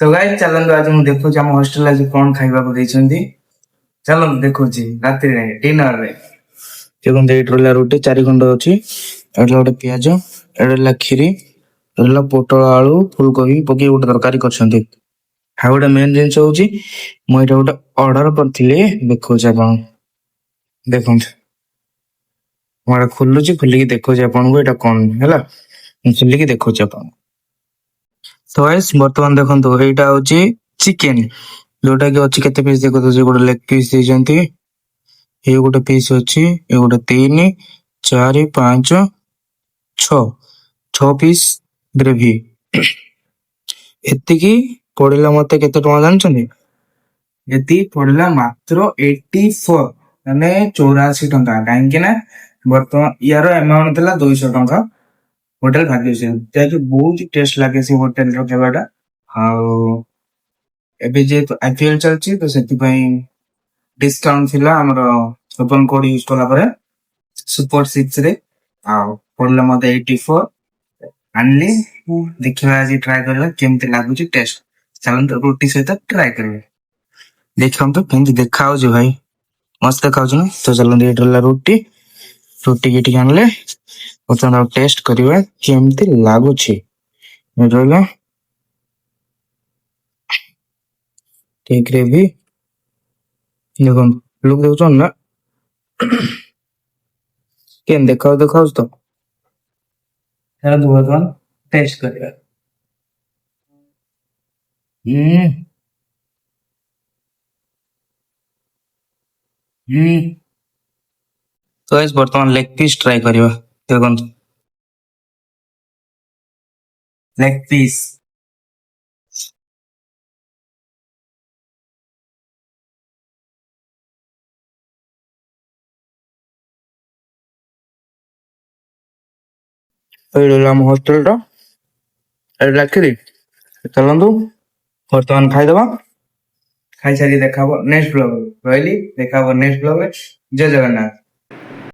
तो गाइस चलନ୍ତୁ आज ମୁଁ ଦେଖୁଛି ଆମ ହଷ୍ଟେଲ ଆଜି କଣ ଖାଇବାକୁ ଦେଇଛନ୍ତି। ଚାଲନ୍ତୁ ଦେଖୁଛି ରାତିରେ ଡିନରରେ। ଦେଖନ୍ତୁ ଏଇଠି ରହିଲା ରୁଟି 4 ଖଣ୍ଡ ଅଛି, ଏଠି ଗୋଟେ ପିଆଜ, ଏଠି ରହିଲା କ୍ଷୀରି, ଏଠି ରହିଲା ପୋଟଳ ଆଳୁ ଫୁଲକୋବି ପକେଇ ଗୋଟେ ତରକାରୀ କରିଛନ୍ତି। ଆଉ ଗୋଟେ ମେନ୍ ଜିନିଷ ହଉଛି ମୁଁ ଏଇଟା ଗୋଟେ ଅର୍ଡର କରିଥିଲି, ଦେଖୁଛି ଆପଣ ଦେଖନ୍ତୁ। ମୁଁ ଏଇଟା ଖୋଲୁଛି, ଖୋଲିକି ଦେଖୁଛି ଆପଣଙ୍କୁ ଏଇଟା କଣ ହେଲା, ମୁଁ ଖୋଲିକି ଦେଖୁଛି ଆପଣଙ୍କୁ। ତ ଗାଇସ୍ ବର୍ତ୍ତମାନ ଦେଖନ୍ତୁ ଏଇଟା ହଉଛି ଚିକେନ, ଯୋଉଟା କି ଅଛି କେତେ ପିସ୍ ଦେଖୁଛି, ଗୋଟେ ଲେଗ ପିସ୍ ଦେଇଛନ୍ତି, ଏଇ ଗୋଟେ ପିସ୍ ଅଛି, ଏ ଗୋଟେ 3 4 5 6 ପିସ୍ ଗ୍ରେଭି। ଏତିକି ପଡିଲା ମତେ କେତେ ଟଙ୍କା ଜାଣିଛନ୍ତି? ଏତିକି ପଡିଲା ମାତ୍ର 84, ମାନେ 84 ଟଙ୍କା। କାହିଁକି ନା ବର୍ତ୍ତମାନ ୟାର ଆମାଉଣ୍ଟ ଥିଲା 200 ଟଙ୍କା ହୋଟେଲ ଭାଗ୍ୟଶ୍ରୀ, ଯାହାକି ବହୁତ ଟେଷ୍ଟ ଲାଗେ ସେ ହୋଟେଲର ଖାଇବାଟା। ଆଉ ଏବେ ଯେହେତୁ IPL ଚାଲିଛି ତ ସେଥିପାଇଁ ଡିସକାଉଣ୍ଟ ଥିଲା ଆମର କୁପନ କୋଡ ୟୁଜ କଲା ପରେ ସୁପର 6 ରେ, ଆଉ ପଡିଲା ମତେ 84। ଆଣିଲି, ଦେଖିବା ଆଜି ଟ୍ରାଏ କରିବା କେମିତି ଲାଗୁଛି ଟେଷ୍ଟ। ଚାଲନ୍ତୁ ରୁଟି ସହିତ ଟ୍ରାଏ କରିବା, ଦେଖନ୍ତୁ କେମିତି ଦେଖା ହଉଛି ଭାଇ, ମସ୍ତ ଦେଖା ହଉଛି ନା। ତ ଚାଲନ୍ତୁ ଏଇଠି ରହିଲା ରୁଟି, ରୁଟି କି ଟିକେ ଆଣିଲେ ବର୍ତ୍ତମାନ ଟେଷ୍ଟ କରିବା କେମିତି ଲାଗୁଛି। ଏଇଠି ରହିଲା ଟିକେ ଗ୍ରେଭି, ଦେଖନ୍ତୁ ଲୁକ୍ ଦେଖୁଛନ୍ତି ନା କେମିତି ଦେଖାଉଛି ତ। ଚାଲନ୍ତୁ ବର୍ତ୍ତମାନ ଟେଷ୍ଟ କରିବା। ହୁଁ ହୁଁ ତ ଗାଇସ୍ ବର୍ତ୍ତମାନ ଲେଗ ପିସ୍ ଟ୍ରାଏ କରିବା, ଦେଖନ୍ତୁ ଲେଗ ପିସ୍। ଏଇ ରହିଲା ଆମ ହଷ୍ଟେଲର, ଏଇଠି ରାଖିଲି। ଚାଲନ୍ତୁ ବର୍ତ୍ତମାନ ଖାଇଦବା, ଖାଇସାରି ଦେଖା ହବ ନେକ୍ସଟ ବ୍ଲଗ। ରହିଲି, ଦେଖା ହବ ନେକ୍ସଟ ବ୍ଲଗ। ଜୟ ଜଗନ୍ନାଥ।